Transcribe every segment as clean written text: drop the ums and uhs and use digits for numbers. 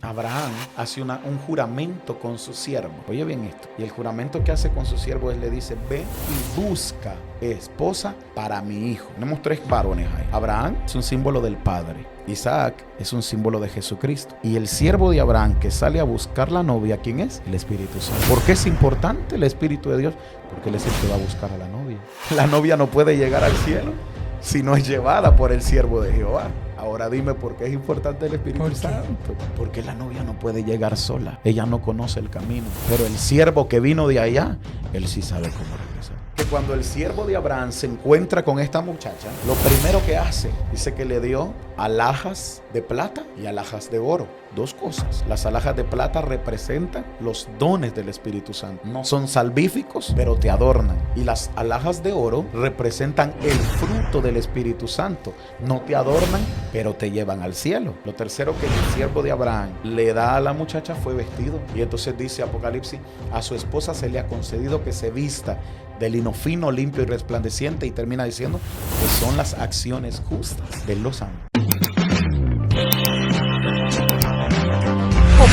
Abraham hace un juramento con su siervo. Oye bien esto. Y el juramento que hace con su siervo es le dice, ve y busca esposa para mi hijo. Tenemos 3 varones ahí. Abraham es un símbolo del Padre. Isaac es un símbolo de Jesucristo. Y el siervo de Abraham que sale a buscar la novia, ¿quién es? El Espíritu Santo. ¿Por qué es importante el Espíritu de Dios? Porque Él es el que va a buscar a la novia. La novia no puede llegar al cielo si no es llevada por el siervo de Jehová. Ahora dime por qué es importante el Espíritu Santo. Porque la novia no puede llegar sola. Ella no conoce el camino. Pero el siervo que vino de allá, él sí sabe cómo regresar. Que cuando el siervo de Abraham se encuentra con esta muchacha, lo primero que hace, dice que le dio alhajas de plata y alhajas de oro. 2 cosas. Las alhajas de plata representan los dones del Espíritu Santo. No son salvíficos, pero te adornan. Y las alhajas de oro representan el fruto del Espíritu Santo. No te adornan, pero te llevan al cielo. Lo tercero que el siervo de Abraham le da a la muchacha fue vestido. Y entonces dice Apocalipsis, a su esposa se le ha concedido que se vista de lino fino, limpio y resplandeciente. Y termina diciendo que son las acciones justas de los santos.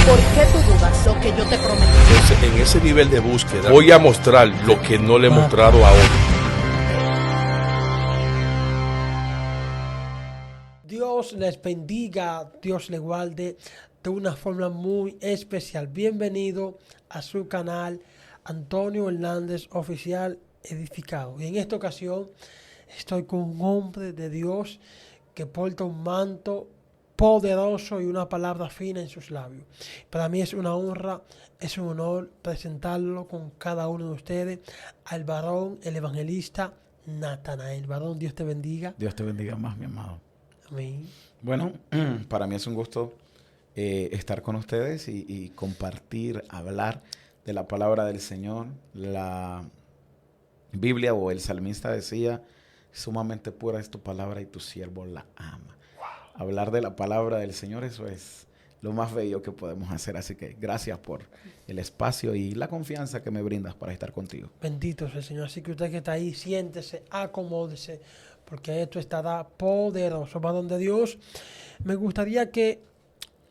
¿Por qué tú dudas lo que yo te prometí? Entonces, en ese nivel de búsqueda, voy a mostrar lo que no le he mostrado a otros. Dios les bendiga, Dios les guarde de una forma muy especial. Bienvenido a su canal Antonio Hernández Oficial Edificado. Y en esta ocasión estoy con un hombre de Dios que porta un manto poderoso y una palabra fina en sus labios. Para mí es una honra, es un honor presentarlo con cada uno de ustedes al varón, el evangelista Natanael. Varón, Dios te bendiga. Dios te bendiga más, mi amado. Amén. Bueno, para mí es un gusto estar con ustedes y compartir, hablar de la palabra del Señor. La Biblia o el salmista decía, sumamente pura es tu palabra y tu siervo la ama. Hablar de la palabra del Señor, eso es lo más bello que podemos hacer. Así que gracias por el espacio y la confianza que me brindas para estar contigo. Bendito sea el Señor. Así que usted que está ahí, siéntese, acomódese, porque esto estará poderoso. Va donde Dios. Me gustaría que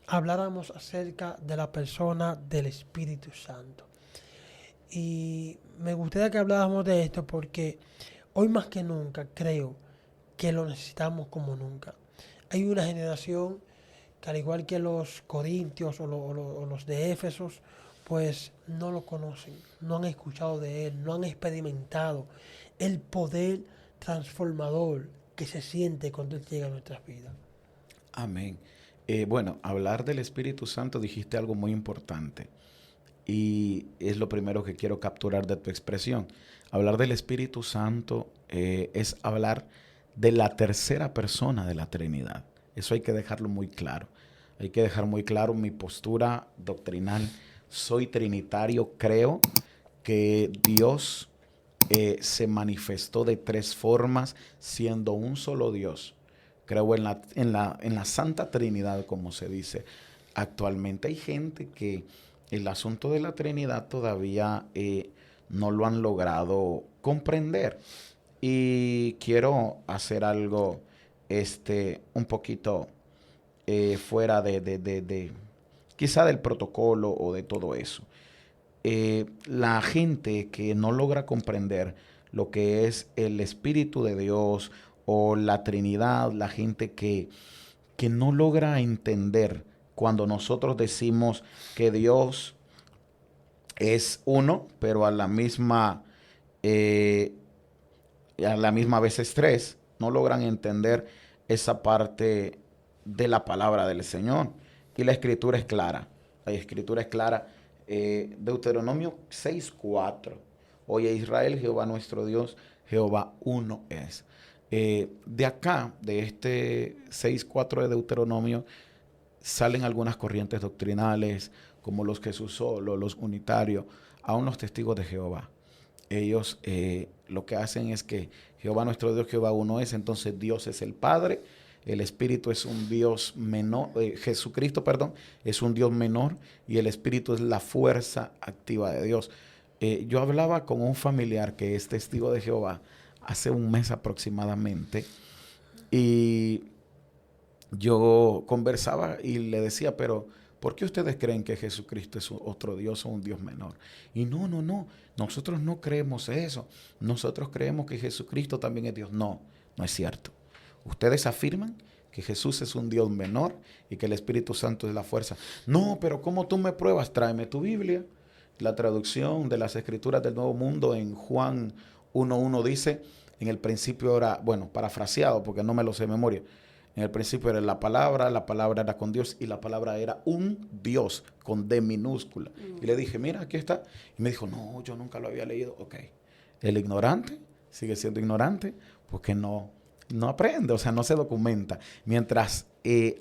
habláramos acerca de la persona del Espíritu Santo. Y me gustaría que habláramos de esto porque hoy más que nunca creo que lo necesitamos como nunca. Hay una generación que al igual que los corintios o los de Éfesos, pues no lo conocen, no han escuchado de él, no han experimentado el poder transformador que se siente cuando él llega a nuestras vidas. Amén. Bueno, hablar del Espíritu Santo, dijiste algo muy importante y es lo primero que quiero capturar de tu expresión. Hablar del Espíritu Santo es hablar de la tercera persona de la Trinidad. Eso hay que dejarlo muy claro. Hay que dejar muy claro mi postura doctrinal. Soy trinitario, creo que Dios se manifestó de 3 formas siendo un solo Dios. Creo en la Santa Trinidad, como se dice actualmente. Hay gente que el asunto de la Trinidad todavía no lo han logrado comprender. Y quiero hacer algo un poquito fuera de quizá del protocolo o de todo eso. La gente que no logra comprender lo que es el Espíritu de Dios o la Trinidad, la gente que no logra entender cuando nosotros decimos que Dios es uno, pero a la misma vez es 3, no logran entender esa parte de la palabra del Señor. Y la Escritura es clara. La Escritura es clara. Deuteronomio 6:4. Oye Israel, Jehová nuestro Dios, Jehová uno es. De acá, de este 6:4 de Deuteronomio, salen algunas corrientes doctrinales, como los Jesús solo, los unitarios, aún los testigos de Jehová. Ellos lo que hacen es que Jehová nuestro Dios, Jehová uno es, entonces Dios es el Padre, el Espíritu es un Dios menor, Jesucristo, perdón, es un Dios menor y el Espíritu es la fuerza activa de Dios. Yo hablaba con un familiar que es testigo de Jehová hace un mes aproximadamente y yo conversaba y le decía, pero ¿por qué ustedes creen que Jesucristo es otro Dios o un Dios menor? Y no, nosotros no creemos eso. Nosotros creemos que Jesucristo también es Dios. No, no es cierto. Ustedes afirman que Jesús es un Dios menor y que el Espíritu Santo es la fuerza. No, pero ¿cómo tú me pruebas? Tráeme tu Biblia. La traducción de las Escrituras del Nuevo Mundo en Juan 1:1 dice, en el principio era, bueno, parafraseado porque no me lo sé de memoria, en el principio era la palabra era con Dios y la palabra era un Dios con D minúscula. Y le dije, mira, aquí está. Y me dijo, no, yo nunca lo había leído. Ok, el ignorante sigue siendo ignorante porque no aprende, o sea, no se documenta. Mientras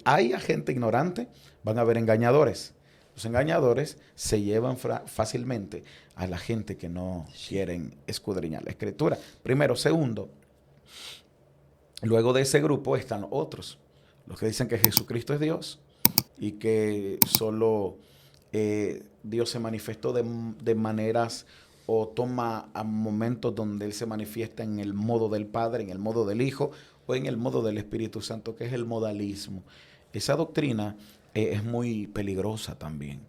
haya gente ignorante, van a haber engañadores. Los engañadores se llevan fácilmente a la gente que no quieren escudriñar la Escritura. Primero. Segundo, luego de ese grupo están los otros, los que dicen que Jesucristo es Dios y que solo Dios se manifestó de maneras o toma a momentos donde Él se manifiesta en el modo del Padre, en el modo del Hijo o en el modo del Espíritu Santo, que es el modalismo. Esa doctrina es muy peligrosa también,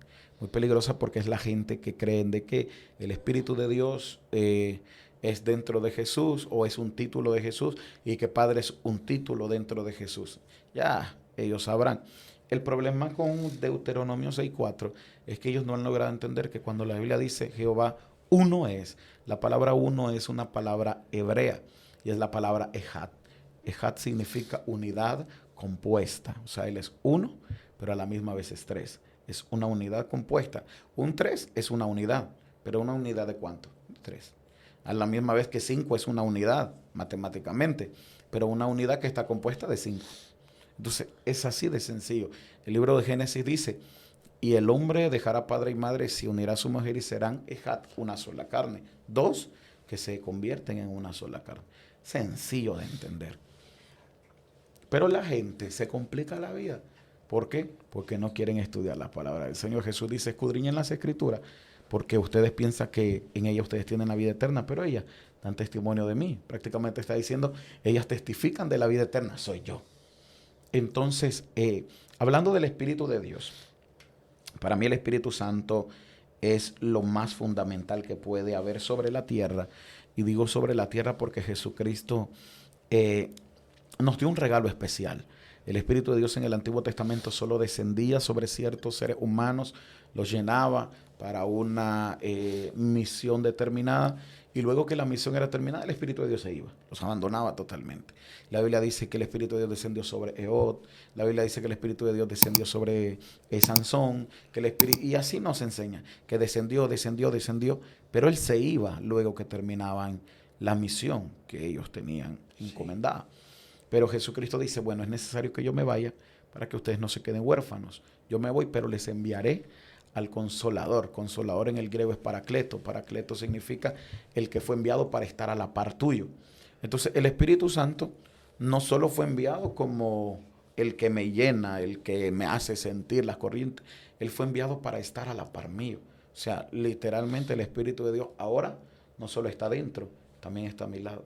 muy peligrosa porque es la gente que creen de que el Espíritu de Dios es dentro de Jesús o es un título de Jesús y que Padre es un título dentro de Jesús. Ya, ellos sabrán. El problema con Deuteronomio 6:4 es que ellos no han logrado entender que cuando la Biblia dice Jehová uno es, la palabra uno es una palabra hebrea y es la palabra ejad. Ejad significa unidad compuesta, o sea, Él es uno, pero a la misma vez es tres. Es una unidad compuesta. Un 3 es una unidad, pero ¿una unidad de cuánto? 3. A la misma vez que 5 es una unidad, matemáticamente, pero una unidad que está compuesta de 5. Entonces, es así de sencillo. El libro de Génesis dice, y el hombre dejará padre y madre, se unirá a su mujer y serán ejad, una sola carne. 2 que se convierten en una sola carne. Sencillo de entender. Pero la gente se complica la vida. ¿Por qué? Porque no quieren estudiar la palabra del Señor. Jesús dice, escudriñen las Escrituras, porque ustedes piensan que en ellas ustedes tienen la vida eterna, pero ellas dan testimonio de mí. Prácticamente está diciendo, ellas testifican de la vida eterna, soy yo. Entonces, hablando del Espíritu de Dios, para mí el Espíritu Santo es lo más fundamental que puede haber sobre la tierra. Y digo sobre la tierra porque Jesucristo nos dio un regalo especial. El Espíritu de Dios en el Antiguo Testamento solo descendía sobre ciertos seres humanos, los llenaba para una misión determinada, y luego que la misión era terminada, el Espíritu de Dios se iba, los abandonaba totalmente. La Biblia dice que el Espíritu de Dios descendió sobre Ehud, la Biblia dice que el Espíritu de Dios descendió sobre Sansón, y así nos enseña, que descendió, pero él se iba luego que terminaban la misión que ellos tenían encomendada. Pero Jesucristo dice, bueno, es necesario que yo me vaya para que ustedes no se queden huérfanos. Yo me voy, pero les enviaré al Consolador. Consolador en el griego es Paracleto. Paracleto significa el que fue enviado para estar a la par tuyo. Entonces, el Espíritu Santo no solo fue enviado como el que me llena, el que me hace sentir las corrientes. Él fue enviado para estar a la par mío. O sea, literalmente el Espíritu de Dios ahora no solo está dentro, también está a mi lado.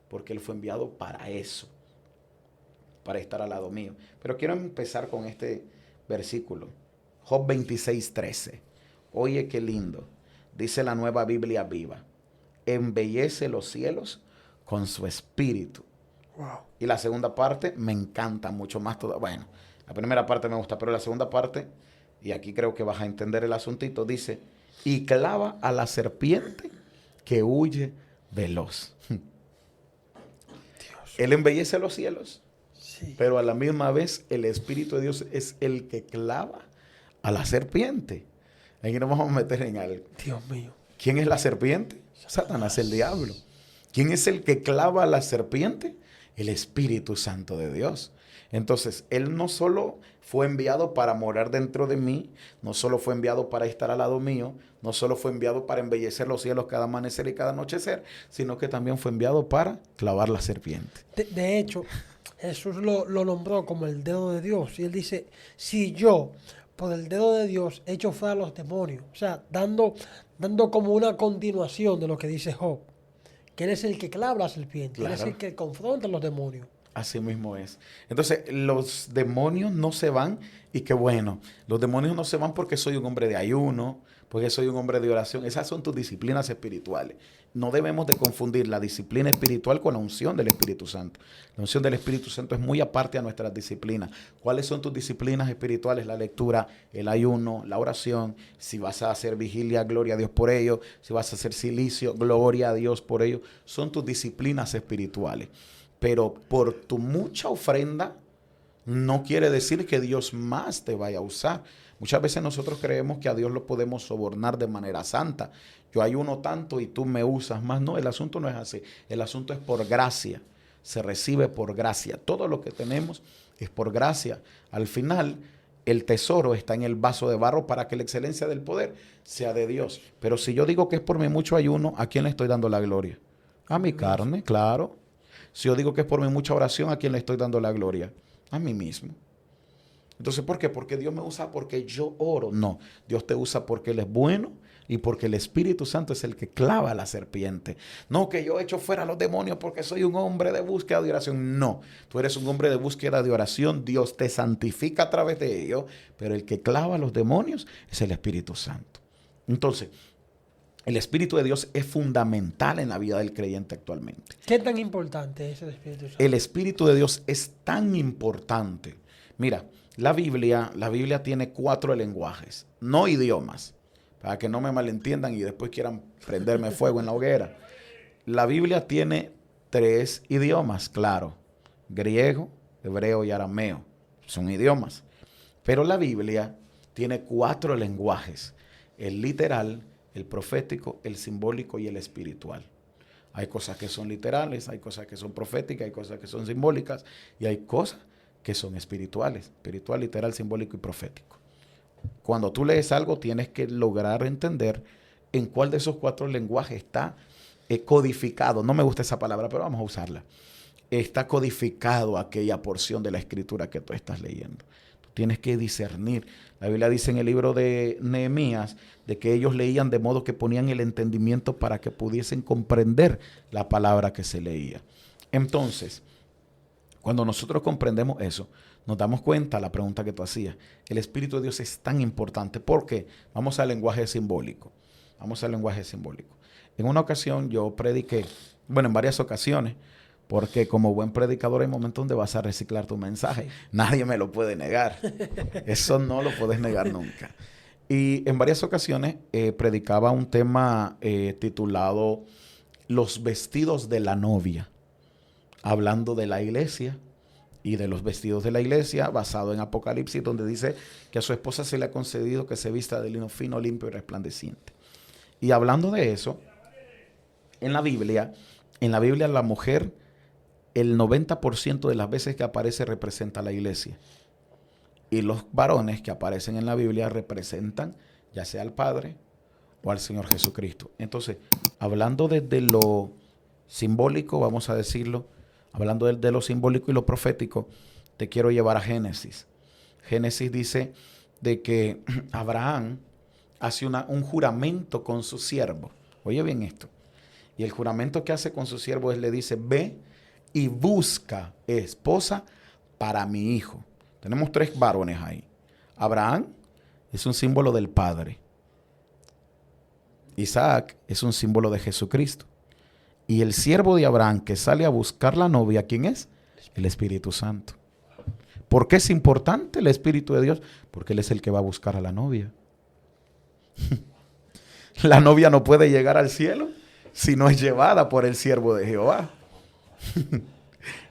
Porque Él fue enviado para eso, para estar al lado mío. Pero quiero empezar con este versículo. Job 26:13. Oye, qué lindo. Dice la Nueva Biblia Viva. Embellece los cielos con su espíritu. Wow. Y la segunda parte me encanta mucho más. Bueno, la primera parte me gusta, pero la segunda parte, y aquí creo que vas a entender el asuntito, dice, y clava a la serpiente que huye veloz. Dios. Él embellece los cielos. Sí. Pero a la misma vez el Espíritu de Dios es el que clava a la serpiente. Aquí nos vamos a meter en algo. Dios mío. ¿Quién es la serpiente? Satanás, el diablo. ¿Quién es el que clava a la serpiente? El Espíritu Santo de Dios. Entonces, Él no solo fue enviado para morar dentro de mí, no solo fue enviado para estar al lado mío, no solo fue enviado para embellecer los cielos cada amanecer y cada anochecer, sino que también fue enviado para clavar la serpiente. De hecho, Jesús lo nombró como el dedo de Dios. Y Él dice, si yo, por el dedo de Dios, echo fuera a los demonios. O sea, dando como una continuación de lo que dice Job. Que Él es el que clava la serpiente. Claro. Él es el que confronta a los demonios. Así mismo es. Entonces, los demonios no se van, y qué bueno, los demonios no se van porque soy un hombre de ayuno, porque soy un hombre de oración. Esas son tus disciplinas espirituales. No debemos de confundir la disciplina espiritual con la unción del Espíritu Santo. La unción del Espíritu Santo es muy aparte a nuestras disciplinas. ¿Cuáles son tus disciplinas espirituales? La lectura, el ayuno, la oración. Si vas a hacer vigilia, gloria a Dios por ello. Si vas a hacer silicio, gloria a Dios por ello. Son tus disciplinas espirituales. Pero por tu mucha ofrenda no quiere decir que Dios más te vaya a usar. Muchas veces nosotros creemos que a Dios lo podemos sobornar de manera santa. Yo ayuno tanto y tú me usas más. No, el asunto no es así. El asunto es por gracia. Se recibe por gracia. Todo lo que tenemos es por gracia. Al final, el tesoro está en el vaso de barro para que la excelencia del poder sea de Dios. Pero si yo digo que es por mi mucho ayuno, ¿a quién le estoy dando la gloria? A mi carne, claro. Si yo digo que es por mi mucha oración, ¿a quién le estoy dando la gloria? A mí mismo. Entonces, ¿por qué? Porque Dios me usa porque yo oro. No, Dios te usa porque Él es bueno y porque el Espíritu Santo es el que clava a la serpiente. No que yo echo fuera a los demonios porque soy un hombre de búsqueda de oración. No, tú eres un hombre de búsqueda de oración. Dios te santifica a través de ello, pero el que clava a los demonios es el Espíritu Santo. Entonces, el Espíritu de Dios es fundamental en la vida del creyente actualmente. ¿Qué tan importante es el Espíritu Santo? El Espíritu de Dios es tan importante. Mira, la Biblia tiene 4 lenguajes, no idiomas, para que no me malentiendan y después quieran prenderme fuego en la hoguera. La Biblia tiene 3 idiomas, claro, griego, hebreo y arameo, son idiomas. Pero la Biblia tiene 4 lenguajes, el literal, el profético, el simbólico y el espiritual. Hay cosas que son literales, hay cosas que son proféticas, hay cosas que son simbólicas y hay cosas que son espirituales. Espiritual, literal, simbólico y profético. Cuando tú lees algo tienes que lograr entender en cuál de esos 4 lenguajes está codificado. No me gusta esa palabra, pero vamos a usarla. Está codificado aquella porción de la escritura que tú estás leyendo. Tienes que discernir. La Biblia dice en el libro de Nehemías de que ellos leían de modo que ponían el entendimiento para que pudiesen comprender la palabra que se leía. Entonces, cuando nosotros comprendemos eso, nos damos cuenta, la pregunta que tú hacías, el Espíritu de Dios es tan importante. ¿Por qué? Vamos al lenguaje simbólico. En una ocasión yo prediqué, en varias ocasiones, porque como buen predicador hay momentos donde vas a reciclar tu mensaje. Sí. Nadie me lo puede negar. Eso no lo puedes negar nunca. Y en varias ocasiones predicaba un tema titulado Los vestidos de la novia. Hablando de la iglesia y de los vestidos de la iglesia, basado en Apocalipsis, donde dice que a su esposa se le ha concedido que se vista de lino fino, limpio y resplandeciente. Y hablando de eso, en la Biblia la mujer, el 90% de las veces que aparece representa a la iglesia. Y los varones que aparecen en la Biblia representan ya sea al Padre o al Señor Jesucristo. Entonces, hablando desde lo simbólico, vamos a decirlo, hablando de lo simbólico y lo profético, te quiero llevar a Génesis. Génesis dice de que Abraham hace un juramento con su siervo. Oye bien esto. Y el juramento que hace con su siervo es, le dice, ve y busca esposa para mi hijo. Tenemos 3 varones ahí. Abraham es un símbolo del Padre. Isaac es un símbolo de Jesucristo. Y el siervo de Abraham que sale a buscar la novia, ¿quién es? El Espíritu Santo. ¿Por qué es importante el Espíritu de Dios? Porque Él es el que va a buscar a la novia. La novia no puede llegar al cielo si no es llevada por el siervo de Jehová.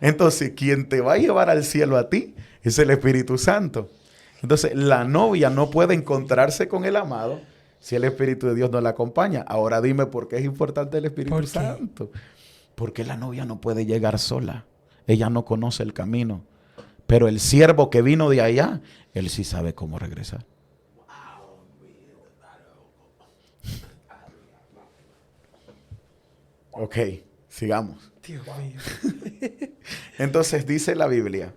Entonces, quien te va a llevar al cielo a ti es el Espíritu Santo. Entonces, la novia no puede encontrarse con el amado si el Espíritu de Dios no la acompaña. Ahora dime por qué es importante el Espíritu Santo. Porque la novia no puede llegar sola. Ella no conoce el camino. Pero el siervo que vino de allá, él sí sabe cómo regresar. Ok, sigamos. Dios mío. Entonces dice la Biblia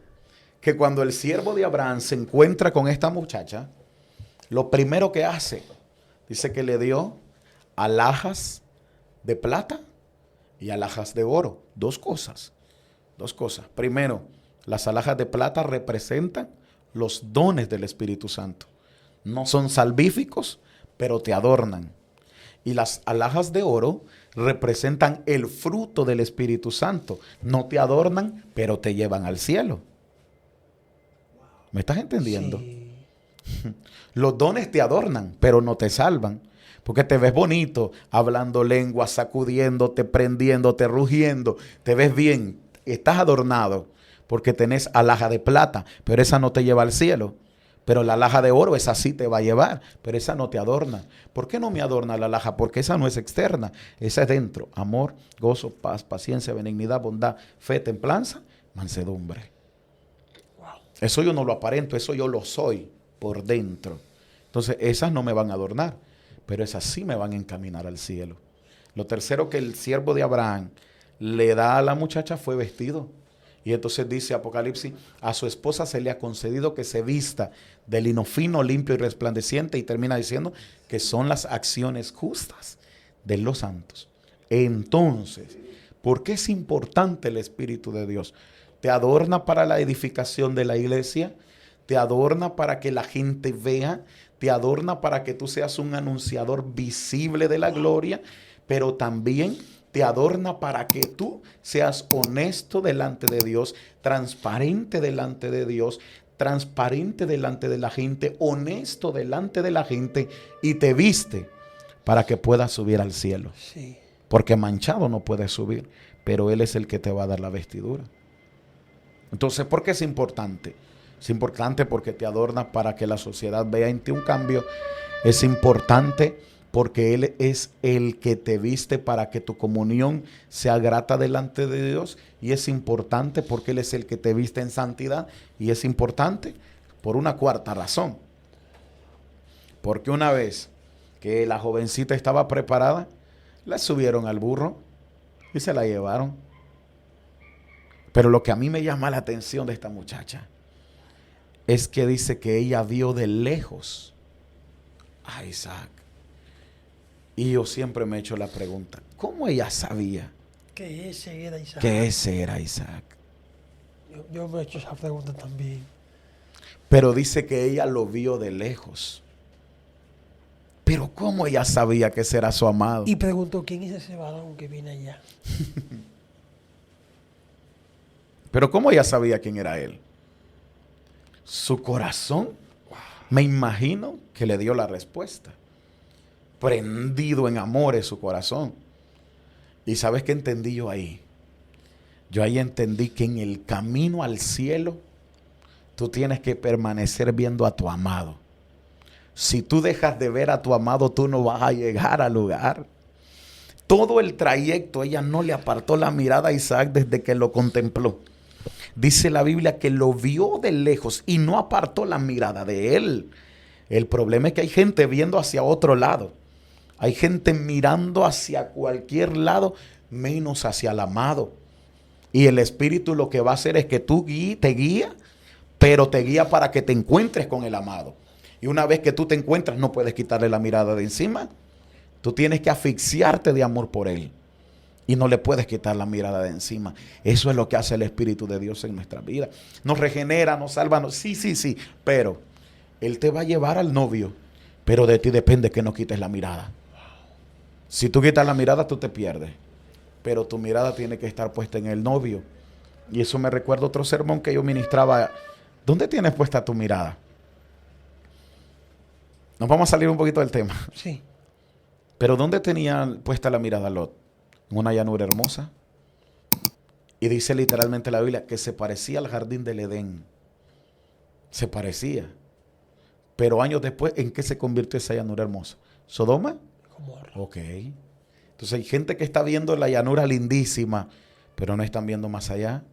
que cuando el siervo de Abraham se encuentra con esta muchacha, lo primero que hace, dice que le dio alhajas de plata y alhajas de oro. 2 cosas. Dos cosas. Primero, las alhajas de plata representan los dones del Espíritu Santo. No son salvíficos, pero te adornan. Y las alhajas de oro representan el fruto del Espíritu Santo. No te adornan, pero te llevan al cielo. ¿Me estás entendiendo? Sí. Los dones te adornan, pero no te salvan. Porque te ves bonito, hablando lenguas, sacudiéndote, prendiéndote, rugiendo. Te ves bien, estás adornado porque tenés alhaja de plata, pero esa no te lleva al cielo. Pero la alhaja de oro, esa sí te va a llevar, pero esa no te adorna. ¿Por qué no me adorna la alhaja? Porque esa no es externa, esa es dentro. Amor, gozo, paz, paciencia, benignidad, bondad, fe, templanza, mansedumbre. Eso yo no lo aparento, eso yo lo soy por dentro. Entonces esas no me van a adornar, pero esas sí me van a encaminar al cielo. Lo tercero que el siervo de Abraham le da a la muchacha fue vestido. Y entonces dice Apocalipsis, a su esposa se le ha concedido que se vista de lino fino, limpio y resplandeciente. Y termina diciendo que son las acciones justas de los santos. Entonces, ¿por qué es importante el Espíritu de Dios? Te adorna para la edificación de la iglesia, te adorna para que la gente vea, te adorna para que tú seas un anunciador visible de la gloria, pero también te adorna para que tú seas honesto delante de Dios, transparente delante de Dios, transparente delante de la gente, honesto delante de la gente, y te viste para que puedas subir al cielo. Sí. Porque manchado no puedes subir, pero Él es el que te va a dar la vestidura. Entonces, ¿por qué es importante? Es importante porque te adorna para que la sociedad vea en ti un cambio. Es importante porque Él es el que te viste para que tu comunión sea grata delante de Dios. Y es importante porque Él es el que te viste en santidad. Y es importante por una cuarta razón. Porque una vez que la jovencita estaba preparada, la subieron al burro y se la llevaron. Pero lo que a mí me llama la atención de esta muchacha es que dice que ella vio de lejos a Isaac. Y yo siempre me he hecho la pregunta, ¿cómo ella sabía Que ese era Isaac. que ese era Isaac? Yo me he hecho esa pregunta también. Pero dice que ella lo vio de lejos. Pero ¿cómo ella sabía que ese era su amado? Y preguntó, ¿quién es ese varón que viene allá? Pero ¿cómo ella sabía quién era él? Su corazón, me imagino que le dio la respuesta. Prendido en amor es su corazón. ¿Y sabes qué entendí yo ahí? Yo ahí entendí que en el camino al cielo, tú tienes que permanecer viendo a tu amado. Si tú dejas de ver a tu amado, tú no vas a llegar al lugar. Todo el trayecto, ella no le apartó la mirada a Isaac desde que lo contempló. Dice la Biblia que lo vio de lejos y no apartó la mirada de él. El problema es que hay gente viendo hacia otro lado. Hay gente mirando hacia cualquier lado, menos hacia el amado. Y el Espíritu lo que va a hacer es que tú te guía, pero te guía para que te encuentres con el amado. Y una vez que tú te encuentras, no puedes quitarle la mirada de encima. Tú tienes que asfixiarte de amor por él. Y no le puedes quitar la mirada de encima. Eso es lo que hace el Espíritu de Dios en nuestra vida. Nos regenera, nos salva. Sí. Pero Él te va a llevar al novio. Pero de ti depende que no quites la mirada. Si tú quitas la mirada, tú te pierdes. Pero tu mirada tiene que estar puesta en el novio. Y eso me recuerda otro sermón que yo ministraba. ¿Dónde tienes puesta tu mirada? Nos vamos a salir un poquito del tema. Sí. Pero ¿dónde tenía puesta la mirada Lot? En una llanura hermosa. Y dice literalmente la Biblia que se parecía al jardín del Edén. Se parecía. Pero años después, ¿en qué se convirtió esa llanura hermosa? ¿Sodoma? Gomorra. Ok. Entonces hay gente que está viendo la llanura lindísima, pero no están viendo más allá.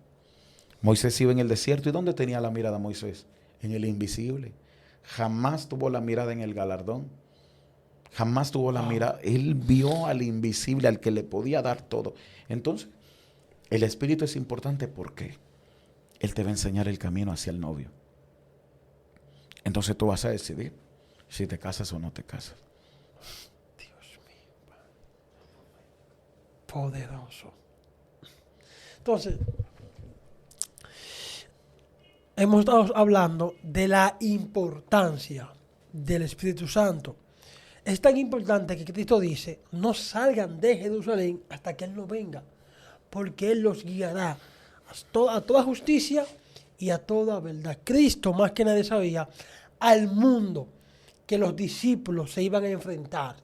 Moisés iba en el desierto. ¿Y dónde tenía la mirada Moisés? En el invisible. Jamás tuvo la mirada en el galardón. Jamás tuvo la mirada. Él vio al invisible, al que le podía dar todo. Entonces, el Espíritu es importante porque Él te va a enseñar el camino hacia el novio. Entonces tú vas a decidir si te casas o no te casas. Dios mío. Poderoso. Entonces, hemos estado hablando de la importancia del Espíritu Santo. Es tan importante que Cristo dice, no salgan de Jerusalén hasta que Él no venga, porque Él los guiará a toda justicia y a toda verdad. Cristo más que nadie sabía al mundo que los discípulos se iban a enfrentar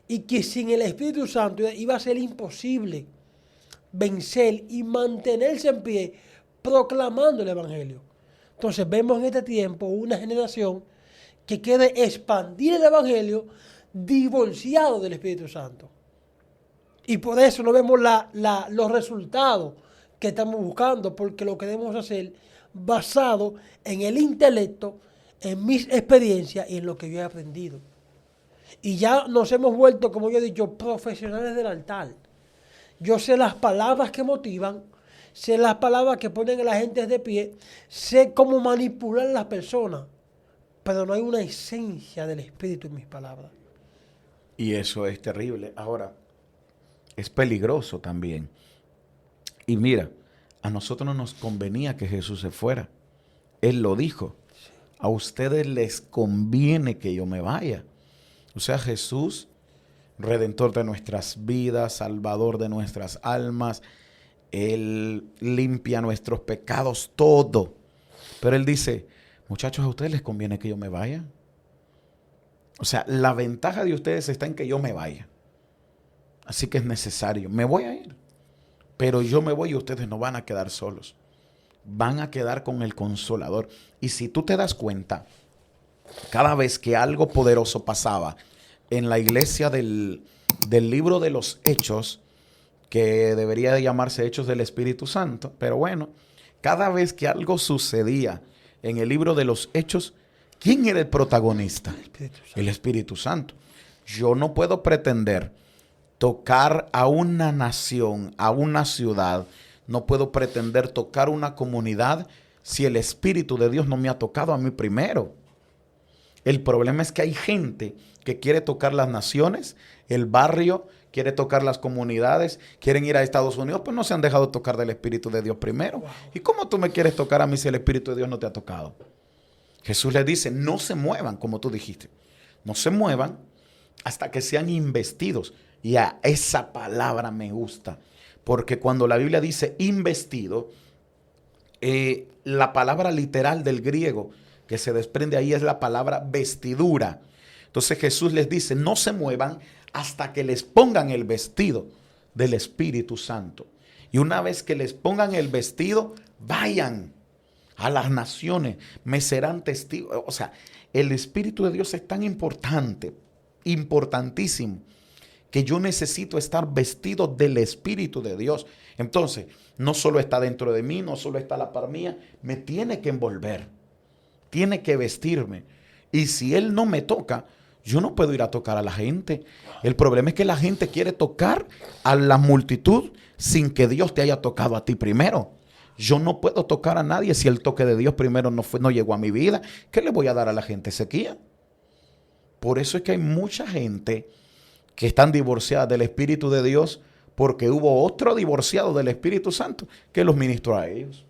y que sin el Espíritu Santo iba a ser imposible vencer y mantenerse en pie proclamando el Evangelio. Entonces vemos en este tiempo una generación que quiere expandir el Evangelio divorciado del Espíritu Santo. Y por eso no vemos los resultados que estamos buscando, porque lo queremos hacer basado en el intelecto, en mis experiencias y en lo que yo he aprendido. Y ya nos hemos vuelto, como yo he dicho, profesionales del altar. Yo sé las palabras que motivan, sé las palabras que ponen a la gente de pie, sé cómo manipular a las personas, pero no hay una esencia del Espíritu en mis palabras. Y eso es terrible. Ahora, es peligroso también. Y mira, a nosotros no nos convenía que Jesús se fuera. Él lo dijo. A ustedes les conviene que yo me vaya. O sea, Jesús, Redentor de nuestras vidas, Salvador de nuestras almas, Él limpia nuestros pecados, todo. Pero Él dice, muchachos, a ustedes les conviene que yo me vaya. O sea, la ventaja de ustedes está en que yo me vaya. Así que es necesario. Me voy a ir. Pero yo me voy y ustedes no van a quedar solos. Van a quedar con el Consolador. Y si tú te das cuenta, cada vez que algo poderoso pasaba en la iglesia del libro de los Hechos, que debería de llamarse Hechos del Espíritu Santo, pero bueno, cada vez que algo sucedía en el libro de los Hechos, ¿quién era el protagonista? El Espíritu Santo. Yo no puedo pretender tocar a una nación, a una ciudad, no puedo pretender tocar una comunidad si el Espíritu de Dios no me ha tocado a mí primero. El problema es que hay gente que quiere tocar las naciones, el barrio, quiere tocar las comunidades, quieren ir a Estados Unidos, pues no se han dejado tocar del Espíritu de Dios primero. Wow. ¿Y cómo tú me quieres tocar a mí si el Espíritu de Dios no te ha tocado? Jesús les dice, no se muevan, como tú dijiste. No se muevan hasta que sean investidos. Y a esa palabra me gusta. Porque cuando la Biblia dice investido, la palabra literal del griego que se desprende ahí es la palabra vestidura. Entonces Jesús les dice, no se muevan hasta que les pongan el vestido del Espíritu Santo. Y una vez que les pongan el vestido, vayan a las naciones, me serán testigos. O sea, el Espíritu de Dios es tan importante, importantísimo, que yo necesito estar vestido del Espíritu de Dios. Entonces, no solo está dentro de mí, no solo está a la par mía, me tiene que envolver, tiene que vestirme. Y si Él no me toca, yo no puedo ir a tocar a la gente. El problema es que la gente quiere tocar a la multitud sin que Dios te haya tocado a ti primero. Yo no puedo tocar a nadie si el toque de Dios primero no llegó a mi vida. ¿Qué le voy a dar a la gente? Sequía. Por eso es que hay mucha gente que están divorciadas del Espíritu de Dios porque hubo otro divorciado del Espíritu Santo que los ministró a ellos.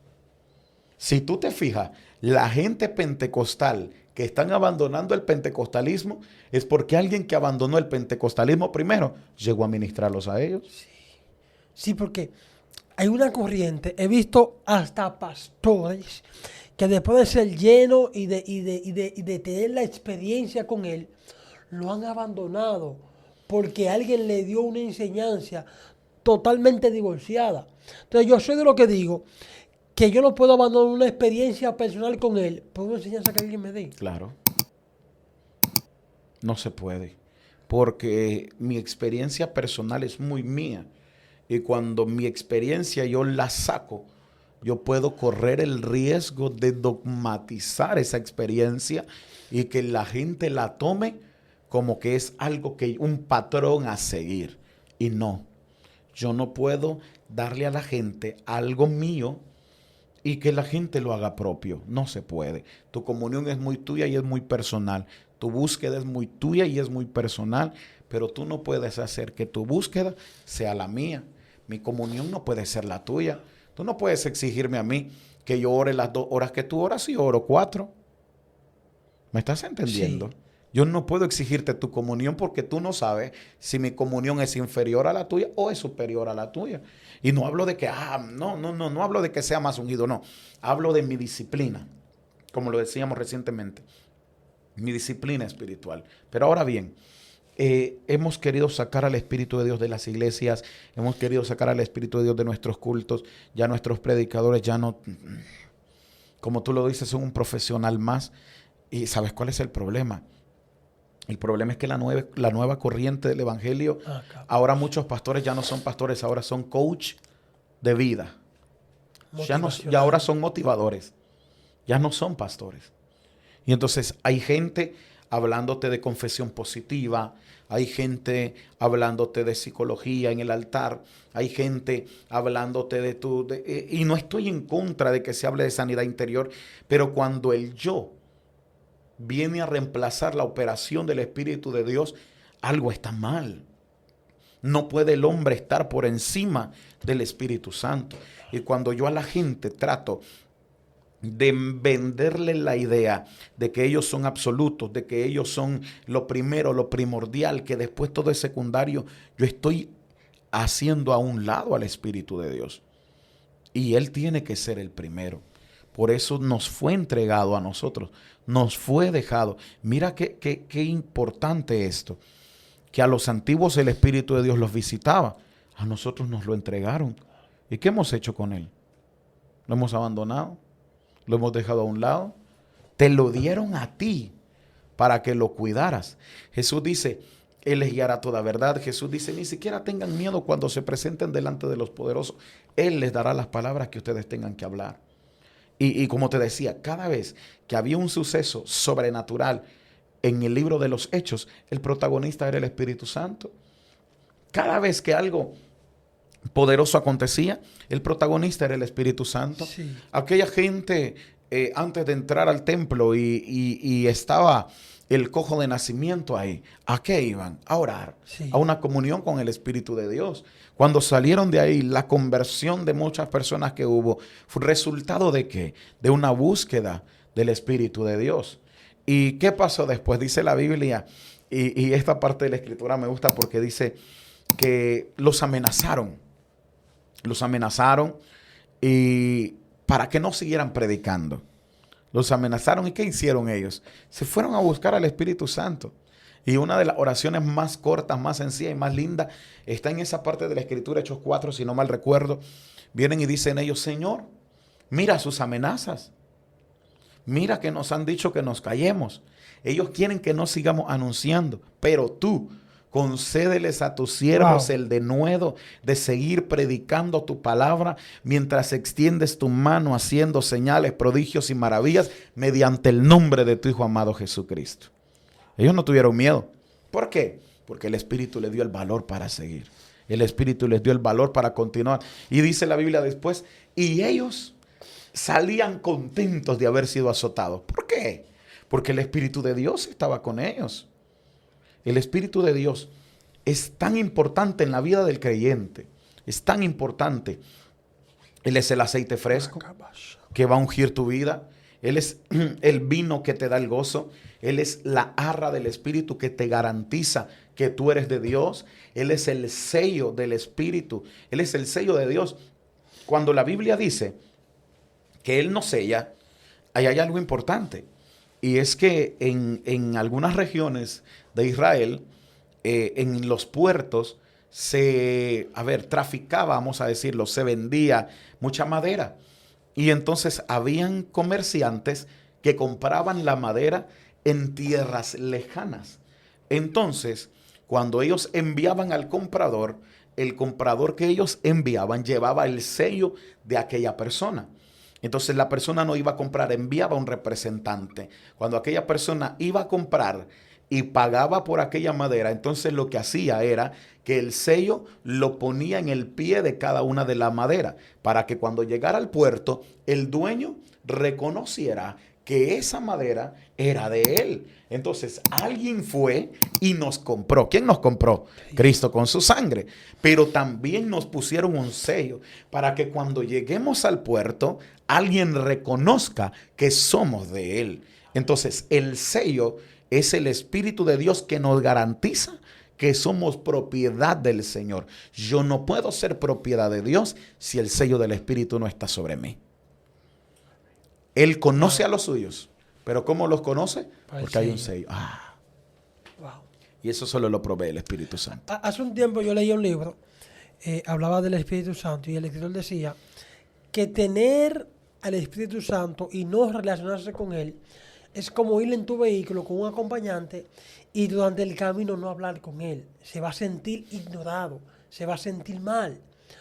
Si tú te fijas, la gente pentecostal que están abandonando el pentecostalismo es porque alguien que abandonó el pentecostalismo primero llegó a ministrarlos a ellos. Sí, porque hay una corriente, he visto hasta pastores que después de ser llenos y de tener la experiencia con Él, lo han abandonado porque alguien le dio una enseñanza totalmente divorciada. Entonces yo soy de lo que digo, que yo no puedo abandonar una experiencia personal con Él por una enseñanza que alguien me dé. Claro. No se puede. Porque mi experiencia personal es muy mía. Y cuando mi experiencia yo la saco, yo puedo correr el riesgo de dogmatizar esa experiencia y que la gente la tome como que es algo que un patrón a seguir. Y no, yo no puedo darle a la gente algo mío y que la gente lo haga propio. No se puede. Tu comunión es muy tuya y es muy personal. Tu búsqueda es muy tuya y es muy personal, pero tú no puedes hacer que tu búsqueda sea la mía. Mi comunión no puede ser la tuya. Tú no puedes exigirme a mí que yo ore las 2 horas que tú oras y yo oro 4. ¿Me estás entendiendo? Sí. Yo no puedo exigirte tu comunión porque tú no sabes si mi comunión es inferior a la tuya o es superior a la tuya. Y no hablo de que, no hablo de que sea más ungido, no. Hablo de mi disciplina, como lo decíamos recientemente. Mi disciplina espiritual. Pero ahora bien, hemos querido sacar al Espíritu de Dios de las iglesias, hemos querido sacar al Espíritu de Dios de nuestros cultos, ya nuestros predicadores ya no, como tú lo dices, son un profesional más. ¿Y sabes cuál es el problema? El problema es que la nueva corriente del evangelio, ahora muchos pastores ya no son pastores, ahora son coach de vida. Ya ahora son motivadores, ya no son pastores. Y entonces hay gente hablándote de confesión positiva, hay gente hablándote de psicología en el altar, hay gente hablándote y no estoy en contra de que se hable de sanidad interior, pero cuando el yo viene a reemplazar la operación del Espíritu de Dios, algo está mal. No puede el hombre estar por encima del Espíritu Santo. Y cuando yo a la gente trato de venderle la idea de que ellos son absolutos, de que ellos son lo primero, lo primordial, que después todo es secundario, yo estoy haciendo a un lado al Espíritu de Dios. Y Él tiene que ser el primero. Por eso nos fue entregado a nosotros, nos fue dejado. Mira qué importante esto, que a los antiguos el Espíritu de Dios los visitaba, a nosotros nos lo entregaron. ¿Y qué hemos hecho con Él? ¿Lo hemos abandonado? ¿Lo hemos dejado a un lado? Te lo dieron a ti para que lo cuidaras. Jesús dice, Él les guiará toda verdad. Jesús dice, ni siquiera tengan miedo cuando se presenten delante de los poderosos. Él les dará las palabras que ustedes tengan que hablar. Y como te decía, cada vez que había un suceso sobrenatural en el libro de los Hechos, el protagonista era el Espíritu Santo. Cada vez que algo poderoso acontecía, el protagonista era el Espíritu Santo. Sí. Aquella gente, antes de entrar al templo y estaba el cojo de nacimiento ahí, ¿a qué iban? A orar, Sí. a una comunión con el Espíritu de Dios. Cuando salieron de ahí, la conversión de muchas personas que hubo fue resultado de ¿qué? De una búsqueda del Espíritu de Dios. ¿Y qué pasó después? Dice la Biblia, y esta parte de la Escritura me gusta porque dice que los amenazaron y para que no siguieran predicando. Los amenazaron, ¿y qué hicieron ellos? Se fueron a buscar al Espíritu Santo. Y una de las oraciones más cortas, más sencillas y más lindas está en esa parte de la Escritura, Hechos 4, si no mal recuerdo. Vienen y dicen ellos, Señor, mira sus amenazas. Mira que nos han dicho que nos callemos. Ellos quieren que no sigamos anunciando, pero tú concédeles a tus siervos el denuedo de seguir predicando tu palabra mientras extiendes tu mano haciendo señales, prodigios y maravillas mediante el nombre de tu Hijo amado Jesucristo. Ellos no tuvieron miedo. ¿Por qué? Porque el Espíritu les dio el valor para seguir. El Espíritu les dio el valor para continuar. Y dice la Biblia después, y ellos salían contentos de haber sido azotados. ¿Por qué? Porque el Espíritu de Dios estaba con ellos. El Espíritu de Dios es tan importante en la vida del creyente. Es tan importante. Él es el aceite fresco que va a ungir tu vida. Él es el vino que te da el gozo. Él es la arra del Espíritu que te garantiza que tú eres de Dios. Él es el sello del Espíritu. Él es el sello de Dios. Cuando la Biblia dice que Él nos sella, ahí hay algo importante. Y es que en algunas regiones de Israel, en los puertos, traficaba, vamos a decirlo, se vendía mucha madera. Y entonces habían comerciantes que compraban la madera en tierras lejanas. Entonces, cuando ellos enviaban al comprador, el comprador que ellos enviaban llevaba el sello de aquella persona. Entonces la persona no iba a comprar, enviaba un representante. Cuando aquella persona iba a comprar y pagaba por aquella madera, entonces lo que hacía era que el sello lo ponía en el pie de cada una de las maderas para que cuando llegara al puerto, el dueño reconociera que esa madera era de él. Entonces alguien fue y nos compró. ¿Quién nos compró? Cristo con su sangre. Pero también nos pusieron un sello para que cuando lleguemos al puerto, alguien reconozca que somos de Él. Entonces, el sello es el Espíritu de Dios que nos garantiza que somos propiedad del Señor. Yo no puedo ser propiedad de Dios si el sello del Espíritu no está sobre mí. Él conoce a los suyos, pero ¿cómo los conoce? Porque hay un sello. Wow. Y eso solo lo provee el Espíritu Santo. Hace un tiempo yo leí un libro, hablaba del Espíritu Santo, y el escritor decía que tener al Espíritu Santo y no relacionarse con Él es como ir en tu vehículo con un acompañante y durante el camino no hablar con Él. Se va a sentir ignorado, se va a sentir mal.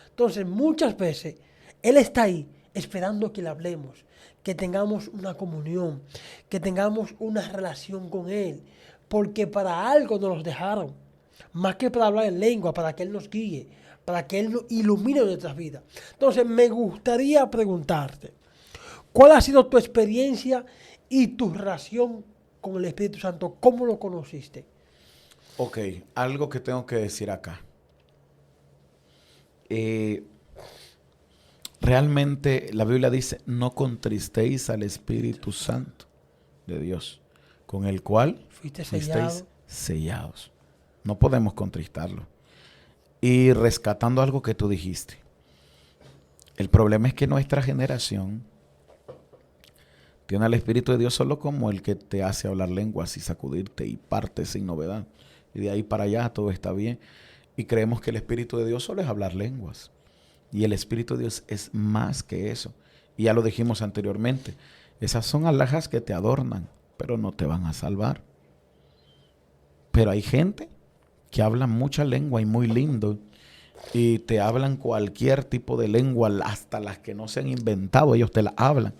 Entonces, muchas veces Él está ahí esperando que le hablemos, que tengamos una comunión, que tengamos una relación con Él, porque para algo nos los dejaron, más que para hablar en lengua, para que Él nos guíe, para que Él nos ilumine nuestras vidas. Entonces, me gustaría preguntarte, ¿cuál ha sido tu experiencia y tu relación con el Espíritu Santo? ¿Cómo lo conociste? Ok, algo que tengo que decir acá. Realmente la Biblia dice, no contristéis al Espíritu Santo de Dios, con el cual fuisteis sellados. No podemos contristarlo. Y rescatando algo que tú dijiste, el problema es que nuestra generación tiene al Espíritu de Dios solo como el que te hace hablar lenguas y sacudirte y parte sin novedad. Y de ahí para allá todo está bien. Y creemos que el Espíritu de Dios solo es hablar lenguas. Y el Espíritu de Dios es más que eso. Y ya lo dijimos anteriormente. Esas son alhajas que te adornan, pero no te van a salvar. Pero hay gente que habla mucha lengua y muy lindo. Y te hablan cualquier tipo de lengua, hasta las que no se han inventado, ellos te la hablan.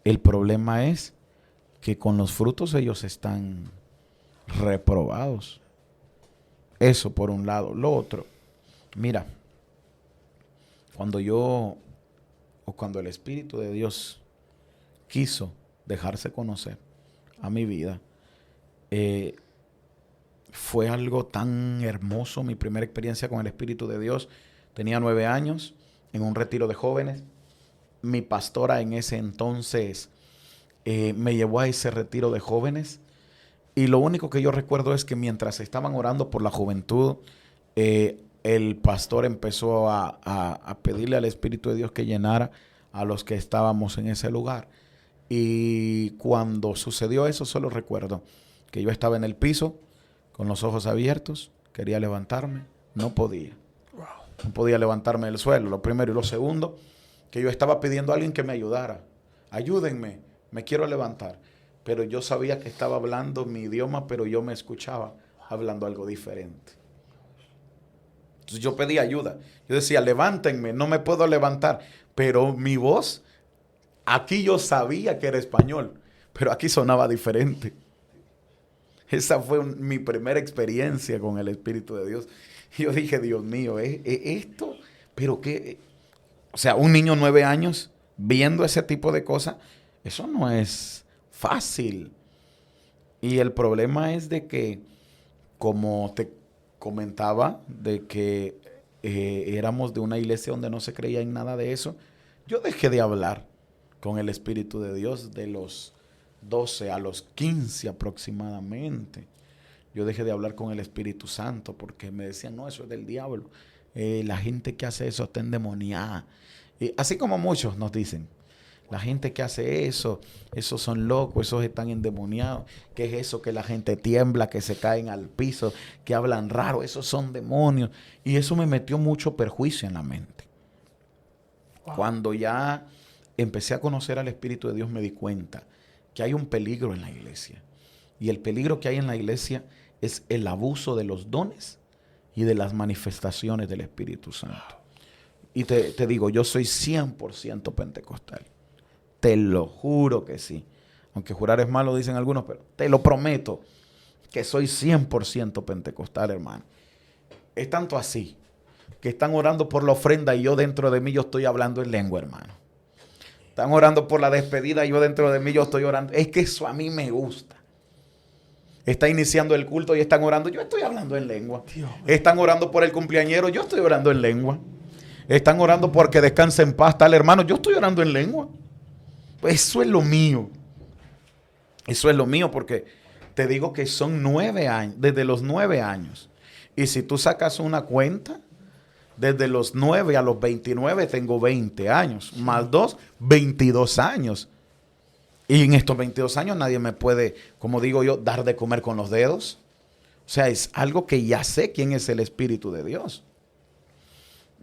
El problema es que con los frutos ellos están reprobados. Eso por un lado. Lo otro, mira, cuando el Espíritu de Dios quiso dejarse conocer a mi vida, fue algo tan hermoso. Mi primera experiencia con el Espíritu de Dios, tenía 9 años, en un retiro de jóvenes. Mi pastora en ese entonces me llevó a ese retiro de jóvenes, y lo único que yo recuerdo es que mientras estaban orando por la juventud, el pastor empezó a pedirle al Espíritu de Dios que llenara a los que estábamos en ese lugar. Y cuando sucedió eso, solo recuerdo que yo estaba en el piso con los ojos abiertos, quería levantarme, no podía. No podía levantarme del suelo, lo primero. Y lo segundo, que yo estaba pidiendo a alguien que me ayudara. Ayúdenme, me quiero levantar. Pero yo sabía que estaba hablando mi idioma, pero yo me escuchaba hablando algo diferente. Entonces yo pedí ayuda. Yo decía, levántenme, no me puedo levantar. Pero mi voz, aquí yo sabía que era español, pero aquí sonaba diferente. Esa fue mi primera experiencia con el Espíritu de Dios. Y yo dije, Dios mío, esto, pero qué. O sea, un niño de 9 años viendo ese tipo de cosas, eso no es fácil. Y el problema es de que, como te comentaba, de que éramos de una iglesia donde no se creía en nada de eso, yo dejé de hablar con el Espíritu de Dios de los 12 a los 15 aproximadamente. Yo dejé de hablar con el Espíritu Santo porque me decían, no, eso es del diablo. La gente que hace eso está endemoniada. Así como muchos nos dicen, la gente que hace eso, esos son locos, esos están endemoniados. ¿Qué es eso? Que la gente tiembla, que se caen al piso, que hablan raro, esos son demonios. Y eso me metió mucho perjuicio en la mente. Wow. Cuando ya empecé a conocer al Espíritu de Dios, me di cuenta que hay un peligro en la iglesia. Y el peligro que hay en la iglesia es el abuso de los dones y de las manifestaciones del Espíritu Santo. Y te digo, yo soy 100% pentecostal. Te lo juro que sí. Aunque jurar es malo, dicen algunos, pero te lo prometo que soy 100% pentecostal, hermano. Es tanto así que están orando por la ofrenda y yo dentro de mí yo estoy hablando en lengua, hermano. Están orando por la despedida y yo dentro de mí yo estoy orando. Es que eso a mí me gusta. Está iniciando el culto y están orando. Yo estoy hablando en lengua. Están orando por el cumpleañero. Yo estoy orando en lengua. Están orando porque descanse en paz tal hermano. Yo estoy orando en lengua. Eso es lo mío. Eso es lo mío porque te digo que son 9 años, desde los 9 años. Y si tú sacas una cuenta, desde los 9 a los 29 tengo 20 años, más 2, 22 años. Y en estos 22 años nadie me puede, como digo yo, dar de comer con los dedos. O sea, es algo que ya sé quién es el Espíritu de Dios.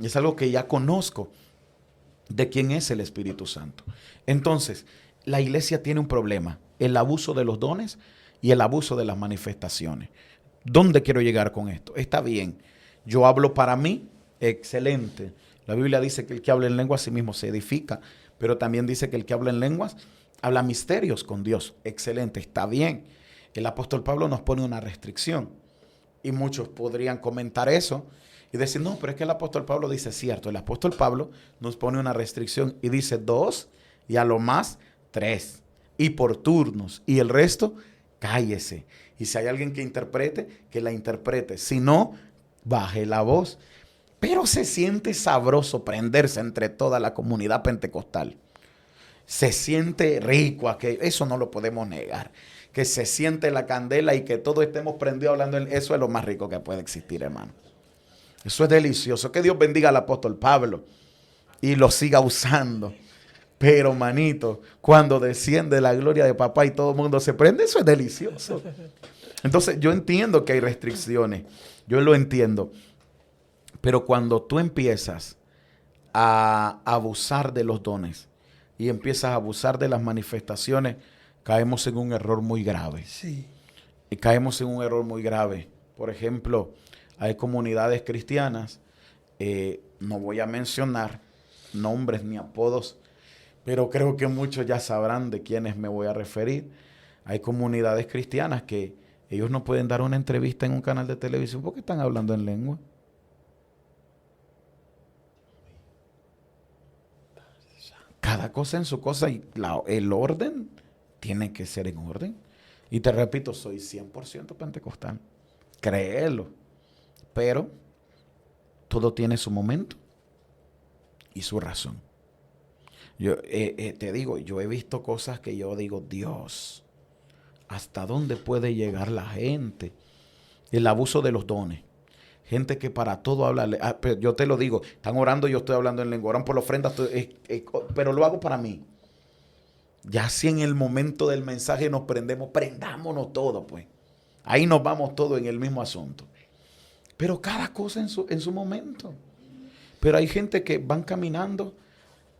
Es algo que ya conozco de quién es el Espíritu Santo. Entonces, la iglesia tiene un problema, el abuso de los dones y el abuso de las manifestaciones. ¿Dónde quiero llegar con esto? Está bien, yo hablo para mí, excelente. La Biblia dice que el que habla en lenguas a sí mismo se edifica, pero también dice que el que habla en lenguas habla misterios con Dios. Excelente, está bien. El apóstol Pablo nos pone una restricción y muchos podrían comentar eso y decir, no, pero es que el apóstol Pablo dice cierto. El apóstol Pablo nos pone una restricción y dice 2 y a lo más 3 y por turnos y el resto cállese. Y si hay alguien que interprete, que la interprete. Si no, baje la voz. Pero se siente sabroso prenderse entre toda la comunidad pentecostal. Se siente rico aquello. Eso no lo podemos negar. Que se siente la candela y que todos estemos prendidos hablando. Eso es lo más rico que puede existir, hermano. Eso es delicioso. Que Dios bendiga al apóstol Pablo y lo siga usando. Pero, manito, cuando desciende la gloria de papá y todo el mundo se prende, eso es delicioso. Entonces, yo entiendo que hay restricciones. Yo lo entiendo. Pero cuando tú empiezas a abusar de los dones y empiezas a abusar de las manifestaciones, caemos en un error muy grave. Sí. Y caemos en un error muy grave. Por ejemplo, hay comunidades cristianas, no voy a mencionar nombres ni apodos, pero creo que muchos ya sabrán de quiénes me voy a referir. Hay comunidades cristianas que ellos no pueden dar una entrevista en un canal de televisión porque están hablando en lengua. Cada cosa en su cosa y el orden tiene que ser en orden. Y te repito, soy 100% pentecostal. Créelo. Pero todo tiene su momento y su razón. Yo te digo, yo he visto cosas que yo digo, Dios, ¿hasta dónde puede llegar la gente? El abuso de los dones. Gente que para todo habla. Pero yo te lo digo, están orando y yo estoy hablando en lengua. Oran por la ofrenda, pero lo hago para mí. Ya si en el momento del mensaje nos prendemos, prendámonos todo, pues. Ahí nos vamos todos en el mismo asunto. Pero cada cosa en su momento. Pero hay gente que van caminando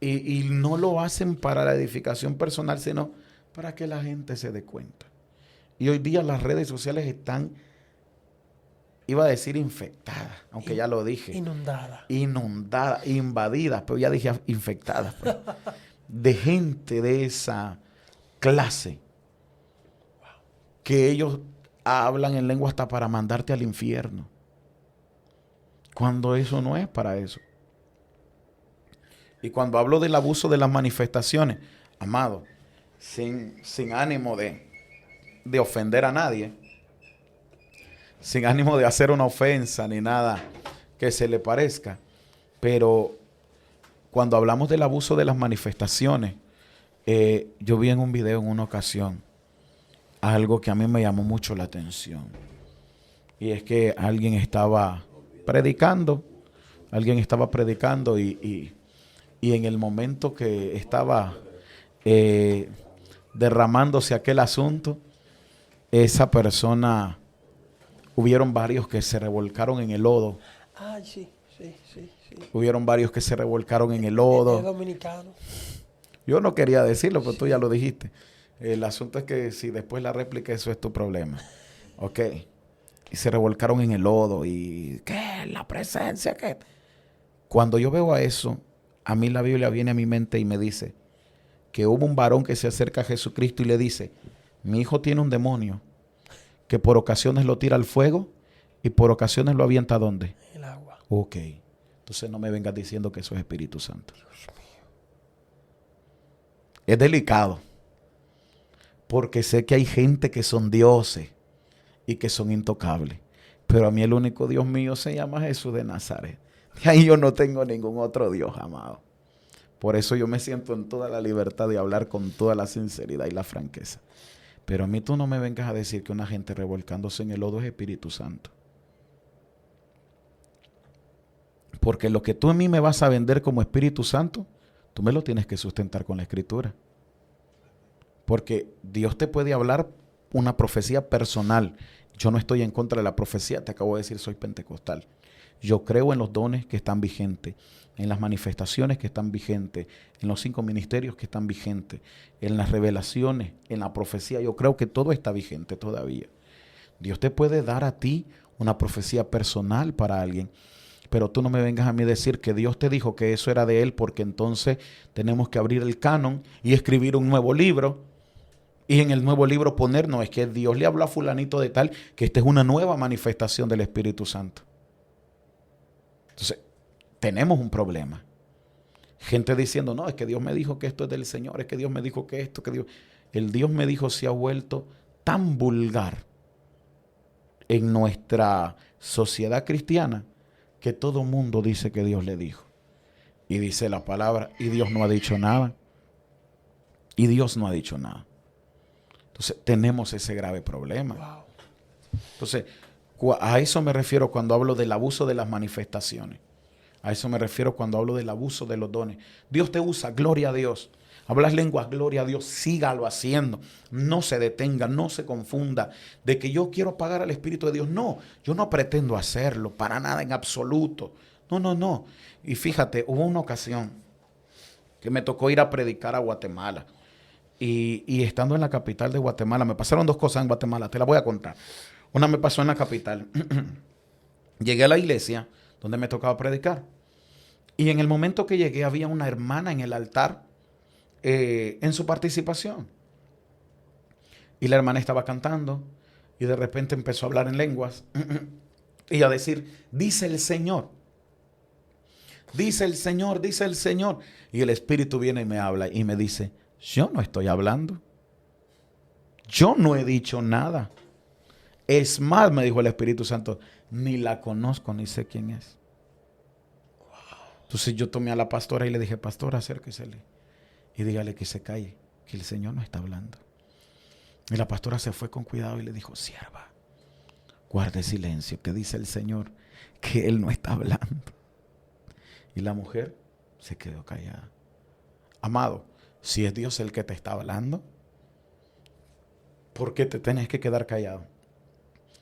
y no lo hacen para la edificación personal, sino para que la gente se dé cuenta. Y hoy día las redes sociales están, iba a decir infectadas, aunque ya lo dije. Inundadas, invadidas, pero ya dije infectadas. Pues, de gente de esa clase que ellos hablan en lengua hasta para mandarte al infierno. Cuando eso no es para eso. Y cuando hablo del abuso de las manifestaciones, amado, sin ánimo de ofender a nadie, sin ánimo de hacer una ofensa ni nada que se le parezca, pero cuando hablamos del abuso de las manifestaciones, yo vi en un video en una ocasión algo que a mí me llamó mucho la atención. Y es que alguien estaba predicando y en el momento que estaba derramándose aquel asunto, esa persona, hubieron varios que se revolcaron en el lodo. Ah, sí. Hubieron varios que se revolcaron en el lodo. Es dominicano. Yo no quería decirlo, pero tú ya lo dijiste. El asunto es que si después la réplica, eso es tu problema. Ok. Y se revolcaron en el lodo. Y ¿qué? La presencia, ¿qué? Cuando yo veo a eso, a mí la Biblia viene a mi mente y me dice que hubo un varón que se acerca a Jesucristo y le dice, mi hijo tiene un demonio que por ocasiones lo tira al fuego y por ocasiones lo avienta ¿a dónde? El agua. Ok. Entonces no me vengas diciendo que eso es Espíritu Santo. Dios mío. Es delicado. Porque sé que hay gente que son dioses y que son intocables. Pero a mí el único Dios mío se llama Jesús de Nazaret. Y ahí yo no tengo ningún otro Dios, amado. Por eso yo me siento en toda la libertad de hablar con toda la sinceridad y la franqueza. Pero a mí tú no me vengas a decir que una gente revolcándose en el lodo es Espíritu Santo. Porque lo que tú a mí me vas a vender como Espíritu Santo, tú me lo tienes que sustentar con la Escritura. Porque Dios te puede hablar una profecía personal. Yo no estoy en contra de la profecía, te acabo de decir, soy pentecostal. Yo creo en los dones que están vigentes, en las manifestaciones que están vigentes, en los 5 ministerios que están vigentes, en las revelaciones, en la profecía. Yo creo que todo está vigente todavía. Dios te puede dar a ti una profecía personal para alguien, pero tú no me vengas a mí a decir que Dios te dijo que eso era de Él, porque entonces tenemos que abrir el canon y escribir un nuevo libro. Y en el nuevo libro poner, no, es que Dios le habló a fulanito de tal, que esta es una nueva manifestación del Espíritu Santo. Entonces, tenemos un problema. Gente diciendo, no, es que Dios me dijo que esto es del Señor, es que Dios me dijo que esto, que Dios... El Dios me dijo se ha vuelto tan vulgar en nuestra sociedad cristiana que todo mundo dice que Dios le dijo. Y dice la palabra, y Dios no ha dicho nada. Y Dios no ha dicho nada. Entonces, tenemos ese grave problema. Wow. Entonces, a eso me refiero cuando hablo del abuso de las manifestaciones. A eso me refiero cuando hablo del abuso de los dones. Dios te usa, gloria a Dios. Hablas lenguas, gloria a Dios, sígalo haciendo. No se detenga, no se confunda de que yo quiero pagar al Espíritu de Dios. No, yo no pretendo hacerlo para nada en absoluto. No. Y fíjate, hubo una ocasión que me tocó ir a predicar a Guatemala. Y estando en la capital de Guatemala, me pasaron 2 cosas en Guatemala, te las voy a contar. Una me pasó en la capital. Llegué a la iglesia donde me tocaba predicar. Y en el momento que llegué había una hermana en el altar en su participación. Y la hermana estaba cantando y de repente empezó a hablar en lenguas y a decir, dice el Señor. Dice el Señor, dice el Señor. Y el Espíritu viene y me habla y me dice, yo no estoy hablando. Yo no he dicho nada. Es más, me dijo el Espíritu Santo, ni la conozco ni sé quién es. Entonces yo tomé a la pastora y le dije, pastora, acérquesele y dígale que se calle, que el Señor no está hablando. Y la pastora se fue con cuidado y le dijo, sierva, guarde silencio, que dice el Señor que Él no está hablando. Y la mujer se quedó callada. Amado, si es Dios el que te está hablando, ¿por qué te tenés que quedar callado?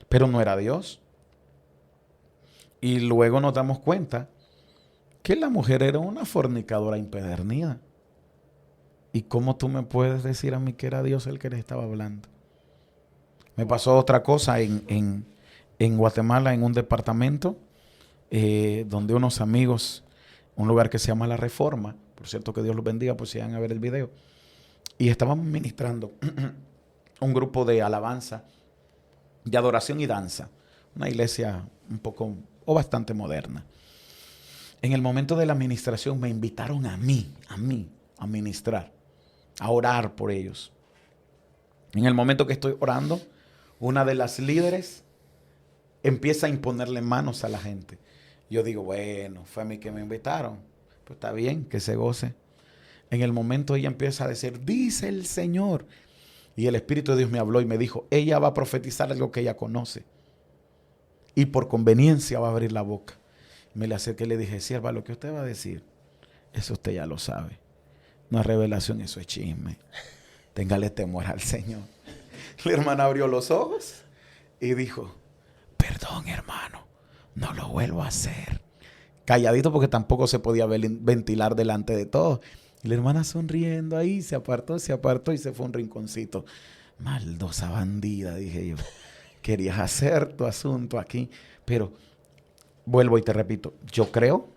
Pero no era Dios. Y luego nos damos cuenta que la mujer era una fornicadora impedernida. ¿Y cómo tú me puedes decir a mí que era Dios el que le estaba hablando? Me pasó otra cosa en Guatemala, en un departamento, donde unos amigos, un lugar que se llama La Reforma, por cierto que Dios los bendiga, pues si van a ver el video, y estábamos ministrando un grupo de alabanza, de adoración y danza, una iglesia un poco o bastante moderna. En el momento de la administración me invitaron a mí a ministrar, a orar por ellos. En el momento que estoy orando, una de las líderes empieza a imponerle manos a la gente. Yo digo, bueno, fue a mí que me invitaron, pues está bien, que se goce. En el momento ella empieza a decir, dice el Señor. Y el Espíritu de Dios me habló y me dijo, ella va a profetizar algo que ella conoce. Y por conveniencia va a abrir la boca. Me le acerqué y le dije, sierva, lo que usted va a decir, eso usted ya lo sabe. No es revelación, eso es chisme. Téngale temor al Señor. La hermana abrió los ojos y dijo, perdón, hermano, no lo vuelvo a hacer. Calladito porque tampoco se podía ventilar delante de todos. Y la hermana sonriendo ahí, se apartó y se fue a un rinconcito. Maldosa bandida, dije yo. Querías hacer tu asunto aquí. Pero vuelvo y te repito, yo creo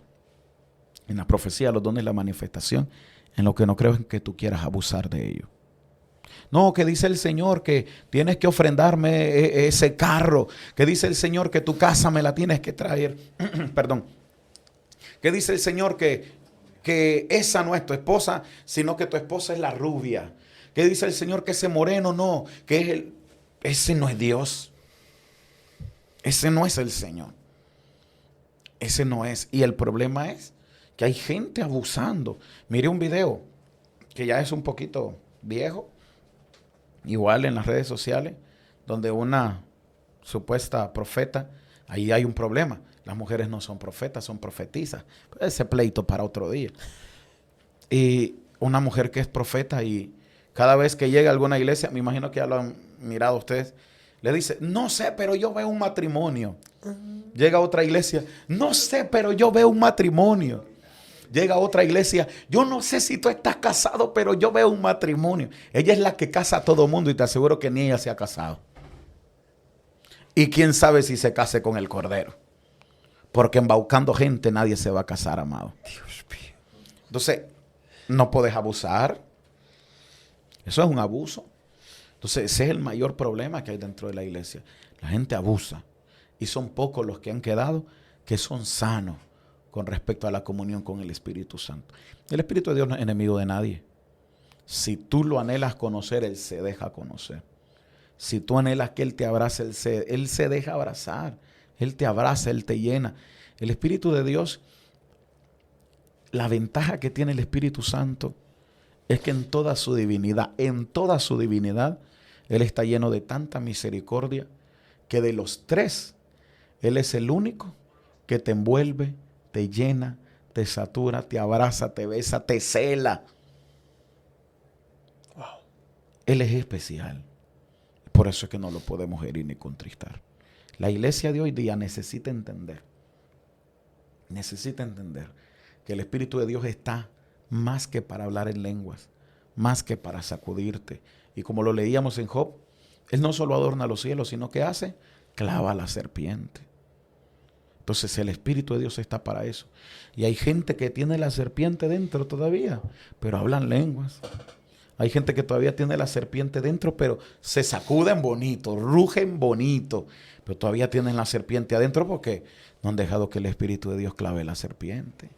en la profecía, los dones, la manifestación. En lo que no creo es que tú quieras abusar de ello. No, que dice el Señor que tienes que ofrendarme ese carro. Que dice el Señor que tu casa me la tienes que traer. Perdón. Que dice el Señor que esa no es tu esposa, sino que tu esposa es la rubia. Que dice el Señor que ese moreno no, que es ese no es Dios. Ese no es el Señor. Ese no es. Y el problema es que hay gente abusando. Mire un video que ya es un poquito viejo, igual en las redes sociales, donde una supuesta profeta, ahí hay un problema. Las mujeres no son profetas, son profetizas. Ese pleito para otro día. Y una mujer que es profeta y cada vez que llega a alguna iglesia, me imagino que ya lo han mirado ustedes, le dice, no sé, pero yo veo un matrimonio. Llega a otra iglesia, no sé, pero yo veo un matrimonio. Llega a otra iglesia, yo no sé si tú estás casado, pero yo veo un matrimonio. Ella es la que casa a todo mundo y te aseguro que ni ella se ha casado. Y quién sabe si se case con el Cordero. Porque embaucando gente nadie se va a casar, amado. Dios mío. Entonces, no puedes abusar. Eso es un abuso. Entonces, ese es el mayor problema que hay dentro de la iglesia. La gente abusa. Y son pocos los que han quedado que son sanos con respecto a la comunión con el Espíritu Santo. El Espíritu de Dios no es enemigo de nadie. Si tú lo anhelas conocer, Él se deja conocer. Si tú anhelas que Él te abrace, Él se deja abrazar. Él te abraza, Él te llena. El Espíritu de Dios, la ventaja que tiene el Espíritu Santo es que en toda su divinidad, Él está lleno de tanta misericordia que de los tres, Él es el único que te envuelve, te llena, te satura, te abraza, te besa, te cela. Wow. Él es especial. Por eso es que no lo podemos herir ni contristar. La iglesia de hoy día necesita entender que el Espíritu de Dios está más que para hablar en lenguas, más que para sacudirte. Y como lo leíamos en Job, Él no solo adorna los cielos, sino que hace, clava a la serpiente. Entonces el Espíritu de Dios está para eso. Y hay gente que tiene la serpiente dentro todavía, pero hablan lenguas. Hay gente que todavía tiene la serpiente dentro, pero se sacuden bonito, rugen bonito, pero todavía tienen la serpiente adentro porque no han dejado que el Espíritu de Dios clave la serpiente.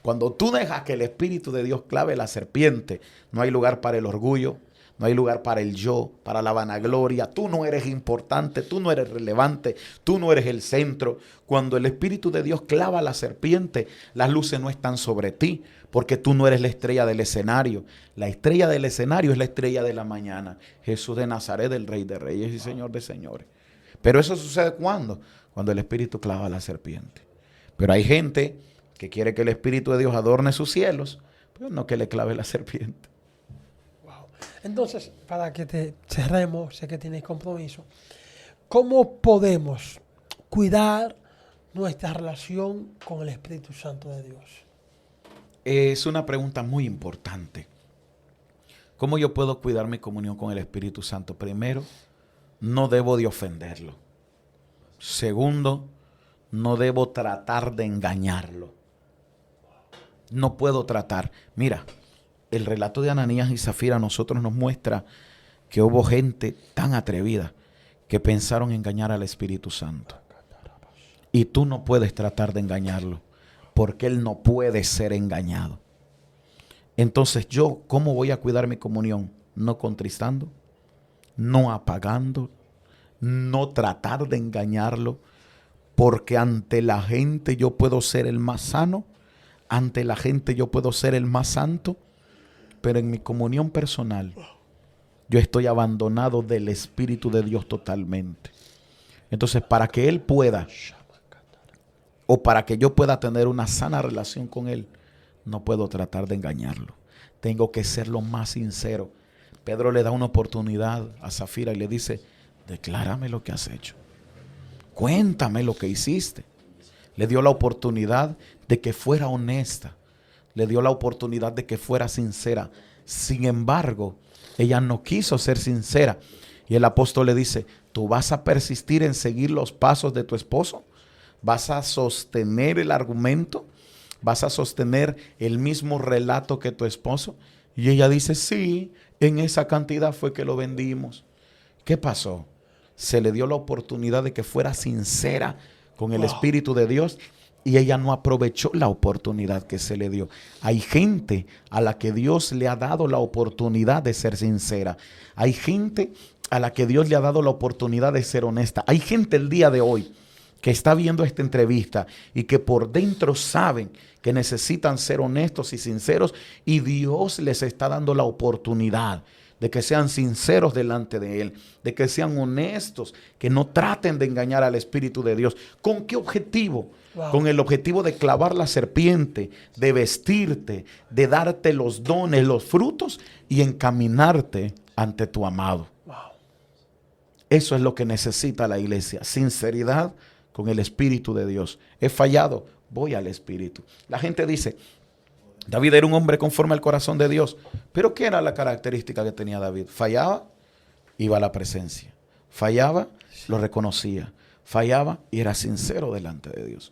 Cuando tú dejas que el Espíritu de Dios clave la serpiente, no hay lugar para el orgullo, no hay lugar para el yo, para la vanagloria. Tú no eres importante, tú no eres relevante, tú no eres el centro. Cuando el Espíritu de Dios clava la serpiente, las luces no están sobre ti, porque tú no eres la estrella del escenario. La estrella del escenario es la estrella de la mañana. Jesús de Nazaret, el Rey de Reyes y Señor de Señores. Pero eso sucede ¿cuándo? Cuando el Espíritu clava la serpiente. Pero hay gente que quiere que el Espíritu de Dios adorne sus cielos, pero no que le clave la serpiente. Entonces, para que te cerremos, sé que tienes compromiso, ¿cómo podemos cuidar nuestra relación con el Espíritu Santo de Dios? Es una pregunta muy importante. ¿Cómo yo puedo cuidar mi comunión con el Espíritu Santo? Primero, no debo de ofenderlo. Segundo, no debo tratar de engañarlo. No puedo tratar. Mira, el relato de Ananías y Zafira a nosotros nos muestra que hubo gente tan atrevida que pensaron engañar al Espíritu Santo. Y tú no puedes tratar de engañarlo, porque Él no puede ser engañado. Entonces yo, ¿cómo voy a cuidar mi comunión? No contristando, no apagando, no tratar de engañarlo, porque ante la gente yo puedo ser el más sano, ante la gente yo puedo ser el más santo, pero en mi comunión personal yo estoy abandonado del Espíritu de Dios totalmente. Entonces, para que Él pueda, o para que yo pueda tener una sana relación con Él, no puedo tratar de engañarlo. Tengo que ser lo más sincero. Pedro le da una oportunidad a Zafira y le dice, declárame lo que has hecho. Cuéntame lo que hiciste. Le dio la oportunidad de que fuera honesta. Le dio la oportunidad de que fuera sincera. Sin embargo, ella no quiso ser sincera. Y el apóstol le dice, ¿tú vas a persistir en seguir los pasos de tu esposo? ¿Vas a sostener el argumento? ¿Vas a sostener el mismo relato que tu esposo? Y ella dice, sí, en esa cantidad fue que lo vendimos. ¿Qué pasó? Se le dio la oportunidad de que fuera sincera con el Espíritu de Dios. Y ella no aprovechó la oportunidad que se le dio. Hay gente a la que Dios le ha dado la oportunidad de ser sincera. Hay gente a la que Dios le ha dado la oportunidad de ser honesta. Hay gente el día de hoy que está viendo esta entrevista y que por dentro saben que necesitan ser honestos y sinceros, y Dios les está dando la oportunidad de que sean sinceros delante de Él, de que sean honestos, que no traten de engañar al Espíritu de Dios. ¿Con qué objetivo? Wow. Con el objetivo de clavar la serpiente, de vestirte, de darte los dones, los frutos y encaminarte ante tu amado. Wow. Eso es lo que necesita la iglesia, sinceridad con el Espíritu de Dios. He fallado, voy al Espíritu. La gente dice, David era un hombre conforme al corazón de Dios. ¿Pero qué era la característica que tenía David? Fallaba, iba a la presencia. Fallaba, lo reconocía. Fallaba y era sincero delante de Dios.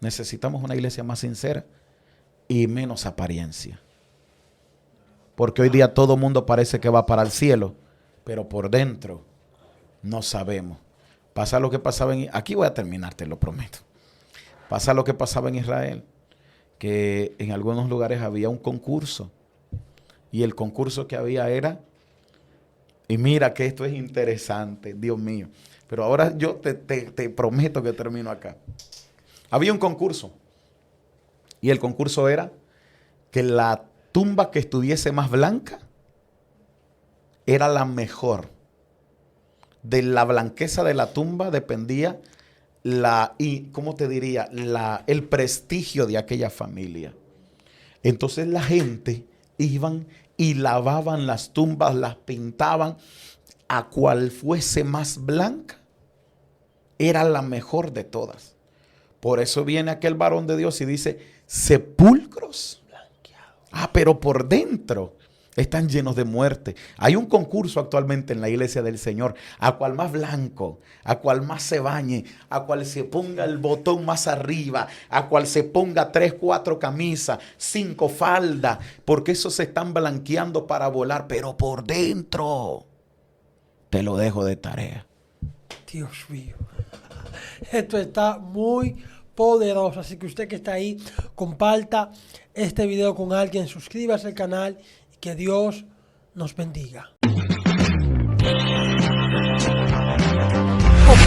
Necesitamos una iglesia más sincera y menos apariencia. Porque hoy día todo mundo parece que va para el cielo, pero por dentro no sabemos. Pasa lo que pasaba aquí voy a terminar, te lo prometo. Pasa lo que pasaba en Israel, que en algunos lugares había un concurso, y el concurso que había era, y mira que esto es interesante, Dios mío, pero ahora yo te prometo que termino acá. Había un concurso, y el concurso era que la tumba que estuviese más blanca era la mejor. De la blanqueza de la tumba dependía ¿cómo te diría? El prestigio de aquella familia. Entonces la gente iban y lavaban las tumbas, las pintaban, a cual fuese más blanca, era la mejor de todas. Por eso viene aquel varón de Dios y dice, sepulcros blanqueados. Pero por dentro están llenos de muerte. Hay un concurso actualmente en la iglesia del Señor, a cual más blanco, a cual más se bañe, a cual se ponga el botón más arriba, a cual se ponga 3, 4 camisas, 5 faldas, porque esos se están blanqueando para volar, pero por dentro, te lo dejo de tarea. Dios mío. Esto está muy poderoso, así que usted que está ahí, comparta este video con alguien, suscríbase al canal. Que Dios nos bendiga. ¿O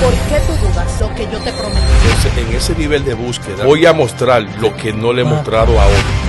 por qué tú dudas lo que yo te prometí? En ese nivel de búsqueda voy a mostrar lo que no le he mostrado a otros.